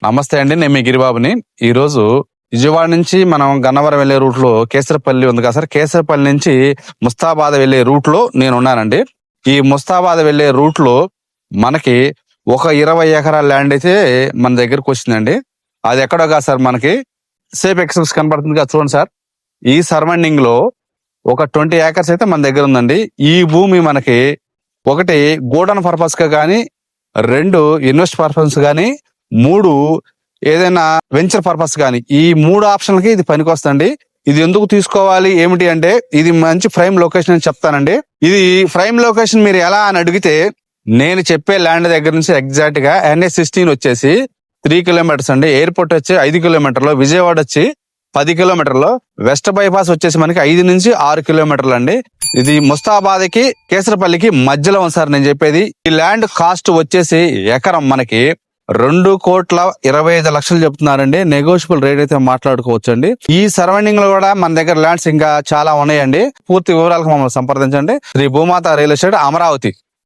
నమస్తే అండి, నేను మీ గిరిబాబుని. ఈరోజు విజయవాడ నుంచి మనం గన్నవరం వెళ్లే రూట్ లో కేసరపల్లి ఉంది కదా సార్, కేసరపల్లి నుంచి ముస్తాబాద్ వెళ్లే రూట్ లో నేను ఉన్నానండి. ఈ ముస్తాబాద్ వెళ్లే రూట్ లో మనకి ఒక 20 ఎకరాల ల్యాండ్ అయితే మన దగ్గరకు వచ్చిందండి. అది ఎక్కడో కాదు సార్, మనకి సేఫ్ ఎక్స్ప్రెస్ కనపడుతుంది కదా చూడండి సార్. ఈ సరౌండింగ్ లో ఒక 20 ఏకర్స్ అయితే మన దగ్గర ఉందండి. ఈ భూమి మనకి ఒకటి గోడౌన్ పర్పస్ గా కానీ, 2 ఇన్వెస్ట్ పర్పస్ గానీ, 3 ఏదైనా వెంచర్ పర్పస్ కానీ, ఈ 3 ఆప్షన్లకి ఇది పనికొస్తుంది. ఇది ఎందుకు తీసుకోవాలి ఏమిటి అంటే, ఇది మంచి ప్రైమ్ లొకేషన్ అని చెప్తానండి. ఇది ప్రైమ్ లొకేషన్ మీరు ఎలా అని అడిగితే, నేను చెప్పే ల్యాండ్ దగ్గర నుంచి ఎగ్జాక్ట్ గా NH16 వచ్చేసి 3 కిలోమీటర్స్ అండి. ఎయిర్పోర్ట్ వచ్చి 5 కిలోమీటర్లు, విజయవాడ వచ్చి 10 కిలోమీటర్లు, వెస్ట్ బైపాస్ వచ్చేసి మనకి 5 నుంచి 6 కిలోమీటర్లు అండి. ఇది ముస్తాబాద్ కి కేసరపల్లికి మధ్యలో ఉంది సార్ నేను చెప్పేది. ఈ ల్యాండ్ కాస్ట్ వచ్చేసి ఎకరం మనకి 2,25,00,000 చెప్తున్నారండి. నెగోషియబుల్ రేట్ అయితే మాట్లాడుకోవచ్చు అండి. ఈ సరౌండింగ్ లో కూడా మన దగ్గర ల్యాండ్స్ ఇంకా చాలా ఉన్నాయండి. పూర్తి వివరాలకు మమ్మల్ని సంప్రదించండి. శ్రీ భూమాత రియల్ ఎస్టేట్, అమరావతి.